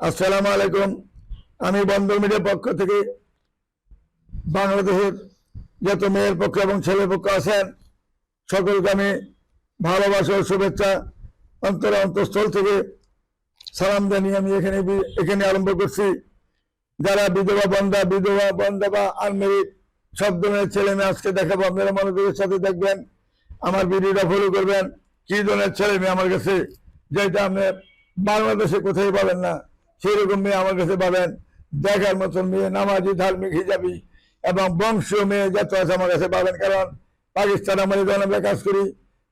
আসসালামু আলাইকুম। আমি বন্দর মিডিয়ার পক্ষ থেকে বাংলাদেশের যত মেয়ের পক্ষ এবং ছেলের পক্ষ আছেন সকলকে আমি ভালোবাসা ও শুভেচ্ছা অন্তঃস্থল থেকে সালাম জানিয়ে আমি এখানে আরম্ভ করছি। যারা বিধবা বন্ধা বা আনমেরিড সব ধরনের ছেলে মেয়ে আজকে দেখাবো, আপনারা মনোযোগের সাথে দেখবেন, আমার ভিডিওটা ফলো করবেন। কি ধরনের ছেলে মেয়ে আমার কাছে, যেটা আপনি বাংলাদেশে কোথায় পাবেন না সেরকম মেয়ে আমার কাছে পাবেন। দেখার মতন মেয়ে, নামাজি, ধার্মিক, হিজাবি এবং বংশীয় মেয়ে যত আছে আমার কাছে পাবেন। কারণ পাকিস্তান আমার আমরা কাজ করি,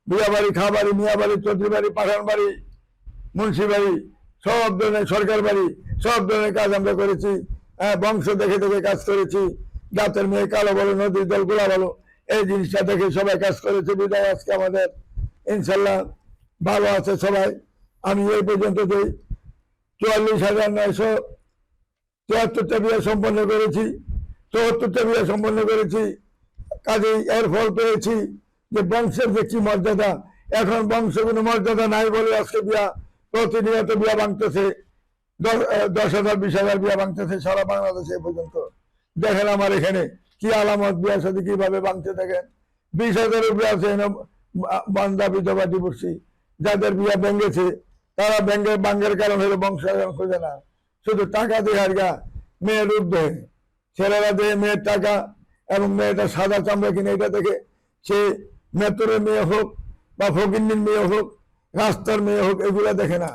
বিয়া বাড়ি, খা বাড়ি, মিয়া বাড়ি, চৌধুরী বাড়ি, পাঠান বাড়ি, মুন্সি বাড়ি, সব ধরনের সরকার বাড়ি, সব ধরনের কাজ আমরা করেছি। বংশ দেখে দেখে কাজ করেছি। জাতের মেয়ে কালো বলো, নদীর জল গোলা বলো, এই জিনিসটা দেখে সবাই কাজ করেছে। বিদায় আজকে আমাদের ইনশাল্লাহ ভালো আছে সবাই। আমি এই পর্যন্ত 44,974টা বিয়ে সম্পন্ন করেছি, 74টা বিয়ে সম্পন্ন করেছি। কাজেই এর ফল পেয়েছি যে বংশের যে কি মর্যাদা, এখন বংশ কোনো মর্যাদা নাই বলে আজকে বিয়া প্রতিনিয়ত বিয়া ভাঙতেছে। 10,000 20,000 বিয়া ভাঙতেছে সারা বাংলাদেশে এ পর্যন্ত। দেখেন আমার এখানে কি আলামত, বিয়ার সাথে কিভাবে ভাঙতে দেখেন। 20,000 বিয়া আছে বান্দা বিধবা ডিভোর্সি, যাদের বিয়া ভেঙেছে তারা ভাঙ্গের কারণ হলো বংশ খোঁজে না, শুধু টাকা দিয়ে হারগা মেয়ের রূপ দেয়। ছেলেরা দেয় মেয়ের টাকা এবং মেয়েটা সাদা চামড়া কিনে, এটা দেখে সে মেতরের মেয়ে হোক বা ফকিন্নির মেয়ে হোক, রাস্তার মেয়ে হোক, এগুলা দেখে না।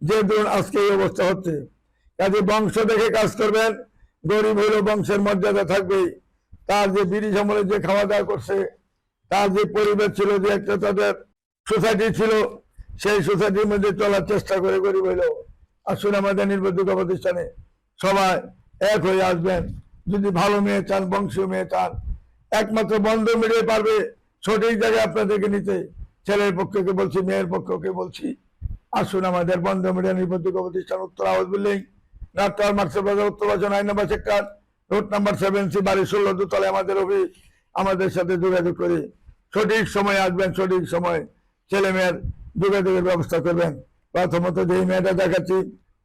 যে ধরুন আজকে এই অবস্থা হচ্ছে, কাজে বংশ দেখে কাজ করবেন। গরিব হলেও বংশের মর্যাদা থাকবেই। তার যে ব্রিটিশ আমলে যে খাওয়া দাওয়া করছে, তার যে পরিবেশ ছিল, যে একটা তাদের সোসাইটি ছিল, সেই সোসাইটির মধ্যে চলার চেষ্টা করে গরিব হইলেও। আসুন আমাদের নির্বাচিত প্রতিষ্ঠানে সবাই এক হয়ে আসবেন। যদি ভালো মেয়ে চান, বংশীয় মেয়ে চান, একমাত্র বন্ধ মিলিয়ে পারবে সঠিক জায়গায় আপনাদেরকে নিতে। ছেলের পক্ষকে বলছি, মেয়ের পক্ষকে বলছি, আসুন আমাদের বন্ধ মিডিয়া নির্বাচিত প্রতিষ্ঠান, উত্তর হাউস বিল্ডিং, নাট্টার মার্সেল বাজার, উত্তর বাজার 9 নম্বর সেক্টর, রোড নাম্বার 7C, বাড়ি 16 দোতলায় আমাদের অফিস। আমাদের সাথে যোগাযোগ করে সঠিক সময় আসবেন, সঠিক সময় ছেলে মেয়ের যোগাযোগের ব্যবস্থা করবেন। প্রথমত যে মেয়েটা দেখাচ্ছি,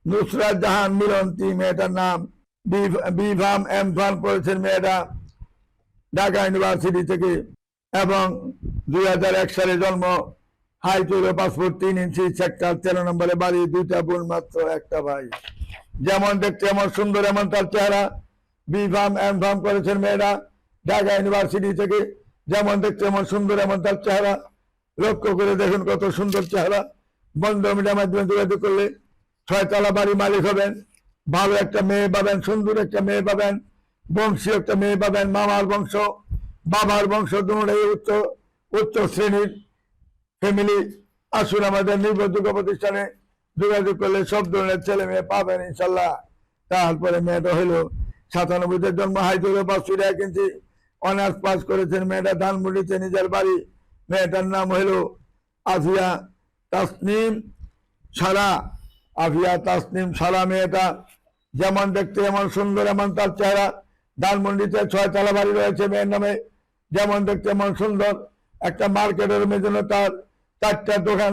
নুসরাত জাহান মিলন্তি, মেয়েটার নাম। বি.ফার্ম এম.ফার্ম করেছেন মেয়েটা ঢাকা ইউনিভার্সিটি থেকে, এবং 2001 সালে জন্ম। হাইট হইল 5 ফুট 3 ইঞ্চি, সেক্টর 13 নম্বরে বাড়ি, 2টা বোন, মাত্র 1টা ভাই। যেমন দেখতে এমন সুন্দর, এমন তার চেহারা। বি.ফার্ম এম.ফার্ম করেছেন মেয়েরা ঢাকা ইউনিভার্সিটি থেকে, যেমন দেখতে এমন সুন্দর, এমন তার চেহারা। লক্ষ্য করে দেখুন কত সুন্দর চেহারা। বন্ধ মিডিয়ার মাধ্যমে যোগাযোগ করলে 6তলা বাড়ি মালিক হবেন। ভালো একটা মেয়ে পাবেন, সুন্দর একটা মেয়ে পাবেন, বংশীয় একটা মেয়ে পাবেন। মামার বংশ, বাবার বংশ, দুটোই উচ্চ শ্রেণীর ফ্যামিলি। আসুন আমাদের নির্ভরযোগ্য প্রতিষ্ঠানে যোগাযোগ করলে সব ধরনের ছেলে মেয়ে পাবেন ইনশাল্লাহ। তারপরে মেয়েটা হইল 97-তে জন্ম, হাইট হইল 5 ফুট 1 ইঞ্চি, অনার্স পাস করেছেন মেয়েটা ধানমন্ডিতে নিজের বাড়ি। মেয়েটার নাম হইল আফিয়া তাসনিম সারা। আফিয়া তাসনিম সারা মেয়েটা, যেমন দেখতে এমন সুন্দর, এমন তার চেহারা। ধানমন্ডিতে 6তলা বাড়ি রয়েছে মেয়ের নামে, যেমন দেখতে এমন সুন্দর। একটা মার্কেটের মেয়ের জন্য তার 4টা দোকান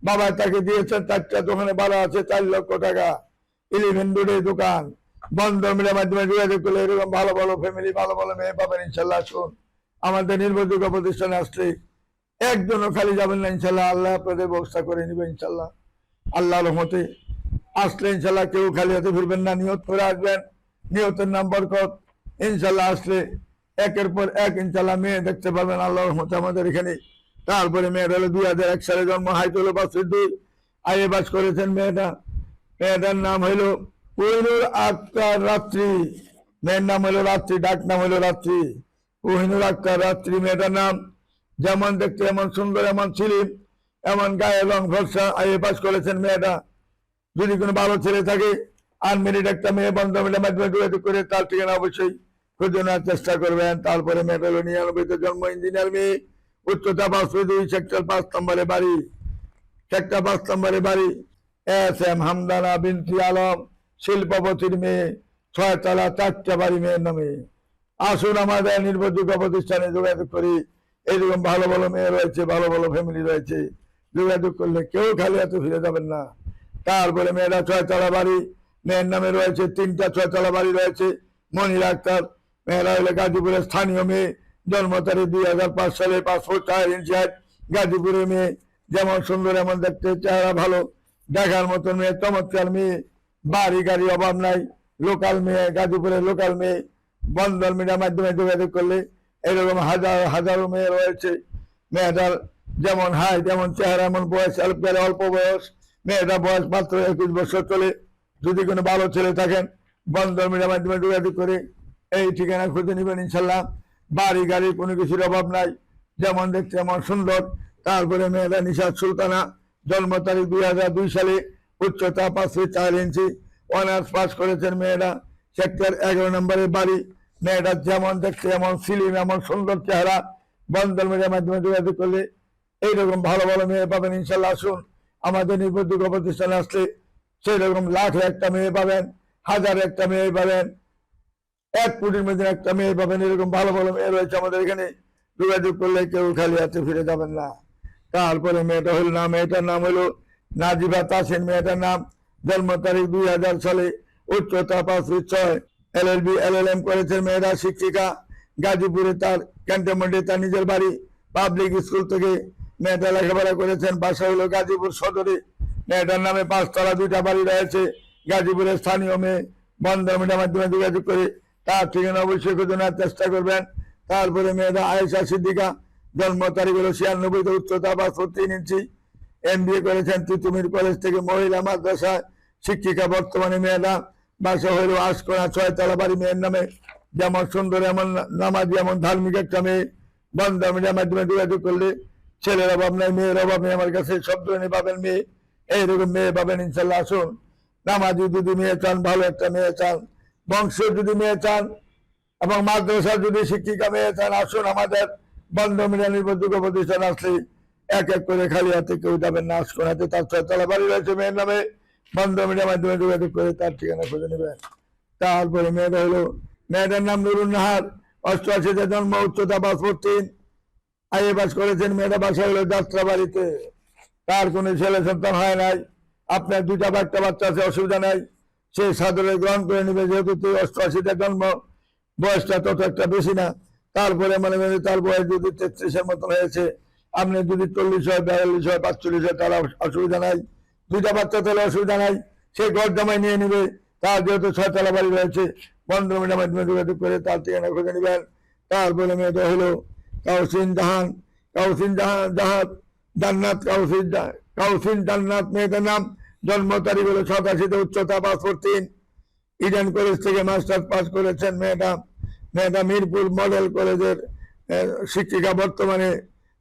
বাবা তাকে দিয়েছেন। 4টা দোকানে ভাড়া আছে 4 লক্ষ টাকা। 11 রোডে দোকান। বন্ধ মিডিয়ার মাধ্যমে যোগাযোগ করলে এরকম ভালো ভালো ফ্যামিলি, ভালো ভালো মেয়ে পাবেন ইনশাল্লাহ। আসুন আমাদের নির্ভরযোগ্য প্রতিষ্ঠানে আসলে একজনও খালি যাবেন না ইনশাল্লাহ। আল্লাহ আপনাদের ব্যবস্থা করে নিবে ইনশাল্লাহ। আল্লাহর রহমতে আসলে ইনশাল্লাহ কেউ খালি হাতে ফিরবেন না। নিয়ত করে আসবেন, নিয়তের নাম বরকত। ইনশাল্লাহ আসলে একের পর এক ইনশাল্লাহ মেয়ে দেখতে পাবেন আল্লাহর রহমতে আমাদের এখানে। তারপরে মেয়ের হলো 2001 সালে জন্ম, হাইট হলো 5 ফুট 2, আইএ পাস করেছেন মেয়েটা। মেয়েটার নাম হইল কোহিনুর আক্তার রাত্রি। মেয়ের নাম হলো রাত্রি, ডাক নাম হলো রাত্রি, কোহিনুর আক্তার রাত্রি মেয়েটার নাম। যেমন দেখতে এমন সুন্দর, এমন ছিলিম, এমন গায়ে রং ফর্সা, আইএ পাস করেছেন মেয়েটা। যদি কোনো ভালো ছেলে থাকে, আনমেরিড একটা মেয়ে, বন্ধ মিডিয়ার মাধ্যমে যোগাযোগ করে তার ঠিকানা অবশ্যই খুঁজে নেওয়ার চেষ্টা করবেন। তারপরে মেয়েটা হলো 99-তে জন্ম, ইঞ্জিনিয়ার মেয়ে, উচ্চতা 5 ফুট 2, সেক্টর 5 নম্বরে বাড়ি। সেক্টর 5 নম্বরে বাড়ি। এস.এম. হামদানা বিনতি আলম, শিল্পপতির মেয়ে, 6তলা 4টা বাড়ি মেয়ের নামে। আসুন আমাদের নির্ভরযোগ্য প্রতিষ্ঠানে যোগাযোগ করি। এইরকম ভালো ভালো মেয়ে রয়েছে, ভালো ভালো ফ্যামিলি রয়েছে। যোগাযোগ করলে কেউ খালি হাতে ফিরে যাবেন না। তারপরে মেয়েরা 6 তলা বাড়ি, মেয়ের নামে রয়েছে 3টা 6 তলা বাড়ি রয়েছে। মনিরা আক্তার, মেয়েরা হলে গাজীপুরের স্থানীয় মেয়ে, জন্ম তারিখ 2005 সালে, 5 ফুট 4 ইঞ্চি হাইট, গাজীপুরের মেয়ে, যেমন সুন্দর এমন দেখতে, চেহারা ভালো, দেখার মতন মেয়ে, চমৎকার মেয়ে, বাড়ি গাড়ি অভাব নাই, লোকাল মেয়ে, গাজীপুরের লোকাল মেয়ে। বন্ধন মিডিয়ার মাধ্যমে যোগাযোগ করলে এরকম হাজারো মেয়ে রয়েছে। মেয়েটার যেমন হাইট, যেমন চেহারা, এমন বয়স, অল্প বয়স, মেয়েটার বয়স মাত্র 21 বছর চলে। যদি কোনো ভালো ছেলে থাকেন বন্ধন মিডিয়ার মাধ্যমে যোগাযোগ করে এই ঠিকানা খুঁজে নেবেন ইনশাল্লাহ। বাড়ি গাড়ি কোনো কিছুর অভাব নাই, যেমন দেখতে এমন সুন্দর। তারপরে মেয়েরা নিশাদ সুলতানা, জন্ম তারিখ 2002 সালে, উচ্চতা 5 ফিট 4 ইঞ্চি, অনার্স পাস করেছেন মেয়েরা, সেক্টর 11 নম্বরের বাড়ি। মেয়েটা যেমন দেখতে এমন সিলিম, এমন সুন্দর চেহারা। বন্ধন মিডিয়ার মাধ্যমে যোগাযোগ করলে এইরকম ভালো ভালো মেয়ে পাবেন ইনশাল্লাহ। আসুন আমাদের নির্ভরযোগ্য প্রতিষ্ঠানে আসলে সেই রকম লাখে একটা মেয়ে পাবেন, হাজারে একটা মেয়ে পাবেন, 1 কোটির মধ্যে একটা মেয়ে পাবেন। এরকম ভালো ভালো মেয়ে রয়েছে আমাদের এখানে। যোগাযোগ করলে কেউ খালি হাতে ফিরে যাবেন না। তারপরে মেয়েটার নাম হলো নাজিবা তাসিন। মেয়েটার নাম, জন্ম তারিখ 2000 সালে, উচ্চতা 5 ফিট 6, LLB LLM করেছেন। মেয়েরা শিক্ষিকা, গাজীপুরে তার ক্যান্টনমেন্টে তার নিজের বাড়ি। পাবলিক স্কুল থেকে মেয়েটা লেখাপড়া করেছেন। বাসা হলো গাজীপুর সদরে। মেয়েটার নামে 5 তলা 2টা বাড়ি রয়েছে। গাজীপুরের স্থানীয় মেয়ে। বন্ধন মিডিয়ার মাধ্যমে যোগাযোগ করে তার ঠিকানা অবশ্যই খুঁজে নেওয়ার চেষ্টা করবেন। তারপরে মেয়েটা আয়েশা সিদ্দিকা, জন্ম তারিখ হলো 96, উচ্চতা 5 ফুট 3 ইঞ্চি, MBA করেছেন তিতুমির কলেজ থেকে, মহিলা মাদ্রাসা শিক্ষিকা বর্তমানে। মেয়েটা বাসা হইল আশকোনা, 6 তলা বাড়ি। মেয়ের নামে যেমন সুন্দর এমন নামাজি, এমন ধার্মিক একটা মেয়ে। বন্ধন মিডিয়ার মাধ্যমে যোগাযোগ করলে ছেলের অভাব নাই, মেয়ের অভাব নেই। আমার কাছে সব ধরনের পাবেন মেয়ে, এইরকম মেয়ে পাবেন ইনশাল্লাহ। আসুন, নামাজি যদি মেয়ে চান, ভালো একটা মেয়ে চান, বংশ যদি মেয়ে চান, এবং মাদ্রাসার যদি শিক্ষিকা মেয়ে চান, আসুন আমাদের বন্ধন মিডিয়া নির্ভরযোগ্য প্রতিষ্ঠান। আসলে এক এক করে খালি হাতে কেউ যাবেন না। আশকোনাতে তার 6 তলা বাড়ি রয়েছে মেয়ের নামে। বন্ধন মিডিয়ার মাধ্যমে যোগাযোগ করে তার ঠিকানা খুঁজে নেবেন। তারপরে মেয়েটা হলো, মেয়েটার নাম নুরুন নাহার, 88-তে জন্ম, উচ্চতা 5 ফুট 3, আইএ পাস করেছেন। মেয়েটা বাসা হলো যাত্রা বাড়িতে। তার কোনো ছেলে সন্তান হয় নাই। আপনার 2টা বা 1টা বাচ্চা আছে, অসুবিধা নাই, সে সাদরে গ্রহণ করে নেবে, যেহেতু 88-তে জন্ম, বয়সটা তত একটা বেশি না। তারপরে মনে করেন তার বয়স যদি 33-এর মতন হয়েছে, আপনি যদি 40 হয়, 42 হয়, 45 হয়, তার অসুবিধা নাই। 2টা বাচ্চা তাহলে অসুবিধা নাই, সে ঘর জামাই নিয়ে নেবে। তার যেহেতু 6 তলা বাড়ি রয়েছে, বন্ধন মিডিয়ার মাধ্যমে যোগাযোগ করে তার ঠিকানা খুঁজে নেবেন। তারপরে মেয়েটা হলো কাউসিন জাহান, জান্নাত, কাউসিন জান্নাত মেয়েটার নাম। জন্ম তারিখ হলো 87-তে, উচ্চতা 5 ফুট 3, ইডেন কলেজ থেকে মাস্টার্স পাস করেছেন। মেয়েটা মিরপুর মডেল কলেজের শিক্ষিকা বর্তমানে।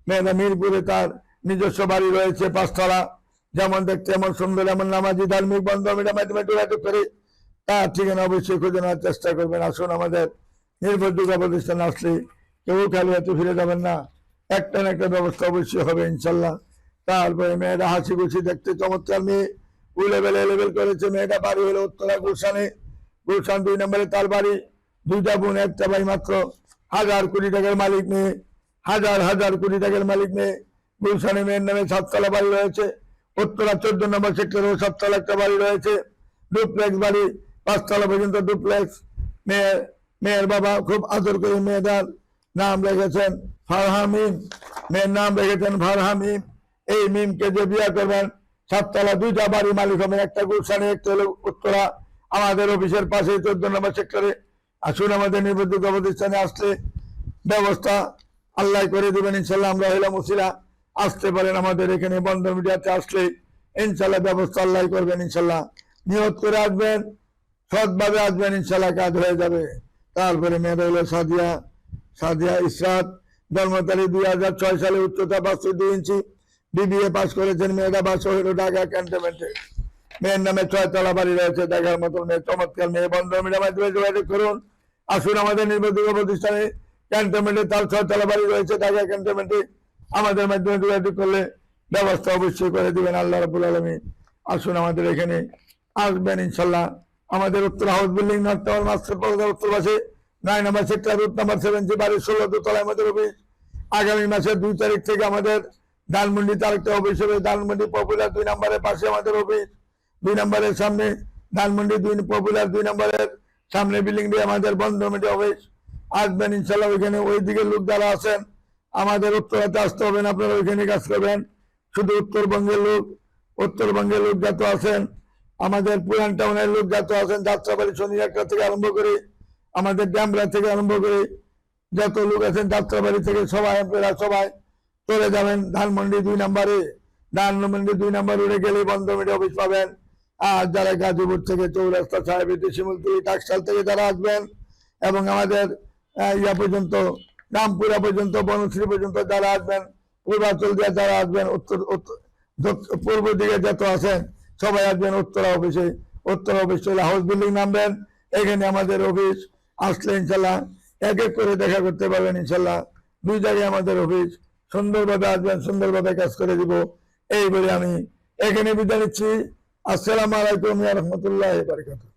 মেয়েটা মিরপুরে তার নিজস্ব বাড়ি রয়েছে 5 তলা, যেমন দেখতে এমন সুন্দর, এমন নামাজি ধার্মিক। বন্ধন মিডিয়ার মাধ্যমে যোগাযোগ করে তার ঠিকানা অবশ্যই খুঁজে নেওয়ার চেষ্টা করবেন। আসুন আমাদের নির্ভরযোগ্য প্রতিষ্ঠান আসলে কেউ খালি হাতে ফিরে যাবেন না, একটা না একটা ব্যবস্থা অবশ্যই হবে ইনশাল্লাহ। তারপরে মেয়েটা হাসি খুশি, দেখতে চমৎকার মেয়ে, লেভেল করেছে। মেয়েটা বাড়ি হলো উত্তরা গুলশানে, গুলশান 2 নম্বরে তার বাড়ি। 2টা বোন, 1টা ভাই মাত্র। 1000 কোটি টাকার মালিক মেয়ে, হাজার কোটি টাকার মালিক মেয়ে। গুলশানে মেয়ের নামে 7 তলা বাড়ি রয়েছে। উত্তরা 14 নম্বর সেক্টরে 7 তলা একটা বাড়ি রয়েছে, ডুপ্লেক্স বাড়ি, 5 তলা পর্যন্ত ডুপ্লেক্স। মেয়ের বাবা খুব আদর করে মেয়েটার নাম রেখেছেন ফারহামিম, মেয়ের নাম রেখেছেন ফারহামিম। এই মিমকে যে বিয়ে করবেন, 7 তলা 2টা বাড়ি মালিক হবেন, একটা গুলশানে, একটা হলো উত্তরা, আমাদের অফিসের পাশে 14 নম্বর সেক্টরে। আসুন আমাদের নির্ভরযোগ্য প্রতিষ্ঠানে আসলে ব্যবস্থা আল্লাহ করে দেবেন ইনশাল্লাহ। আমরা হইলাম উসিলা, আসতে পারেন আমাদের এখানে। বন্ধন মিডিয়াতে আসলে ইনশাল্লাহ ব্যবস্থা আল্লাহ করবেন ইনশাল্লাহ। নিয়ত করে আসবেন, সৎভাবে আসবেন, ইনশাল্লাহ কাজ হয়ে যাবে। তারপরে মেয়েটা হলো সাদিয়া ইসরাত, জন্ম তারিখ 2006 সালে, উচ্চতা 5 ফুট 2 ইঞ্চি, BBA পাস করেছেন। মেয়েটা বাসা হলো ঢাকা ক্যান্টনমেন্টে। মেয়ের নামে 6 তলা বাড়ি রয়েছে, দেখার মতন মেয়ে, চমৎকার মেয়ে। বন্ধন মিডিয়ার মাধ্যমে যোগাযোগ করুন। আসুন আমাদের নির্ভরযোগ্য প্রতিষ্ঠানে, ক্যান্টনমেন্টে তার 6 তলা বাড়ি রয়েছে, ঢাকা ক্যান্টনমেন্টে। আমাদের মাধ্যমে যোগাযোগ করলে ব্যবস্থা অবশ্যই করে দিবেন আল্লাহ রাব্বুল আলামিন। আসুন আমাদের এখানে আসবেন ইনশাল্লাহ। আমাদের উত্তর house building, north tower, master plaza উত্তর পাশে, 9 নম্বর সেক্টর, রুট নাম্বার 70, বাড়ি 16 দোতলায় আমাদের অফিস। আগামী মাসের 2 তারিখ থেকে আমাদের ধানমন্ডিতে আরেকটা অফিস হবে, ধানমন্ডি পপুলার 2 নম্বরের পাশে আমাদের অফিস। 2 নম্বরের সামনে ধানমন্ডি 2 পপুলার 2 নম্বরের সামনে বিল্ডিং দিয়ে আমাদের বন্ধ কমিটি অফিস। আসবেন ইনশাল্লাহ। ওইখানে ওই দিকে লোক যারা আছেন আমাদের উত্তরাতে আসতে হবে না, আপনারা ওইখানে কাজ করবেন। শুধু উত্তরবঙ্গের লোক যত আছেন, আমাদের পুরান টাউনের লোক যত আছেন, যাত্রাবাড়ি শনি একটা থেকে আরম্ভ করে আমাদের ড্যামরা থেকে আরম্ভ করে যত লোক আছেন যাত্রাবাড়ি থেকে সবাই আপনারা সবাই চলে যাবেন ধানমন্ডি 2 নম্বরে। ধানমন্ডি 2 নম্বর উড়ে গেলে বন্ধ কমিটি অফিস পাবেন। আর যারা গাজীপুর থেকে, চৌরাস্তা, সাহেবীটি, শিমুলতলি, টাকশাল থেকে যারা আসবেন এবং আমাদের ইয়া পর্যন্ত রামপুরা পর্যন্ত, বনশ্রী পর্যন্ত যারা আসবেন, পূর্বাঞ্চল দিয়ে যারা আসবেন, পূর্ব দিকে যত আছেন সবাই আসবেন উত্তরা অফিসে। উত্তরা অফিস চলে হাউস বিল্ডিং নামবেন, এখানে আমাদের অফিস। আসলে ইনশাল্লাহ এক এক করে দেখা করতে পারবেন ইনশাল্লাহ। 2 জায়গায় আমাদের অফিস। সুন্দরভাবে আসবেন, সুন্দরভাবে কাজ করে দিব। এই বলে আমি এখানে বিদায় নিচ্ছি। আসসালামু আলাইকুম ওয়া রাহমাতুল্লাহি ওয়া বারাকাতুহু।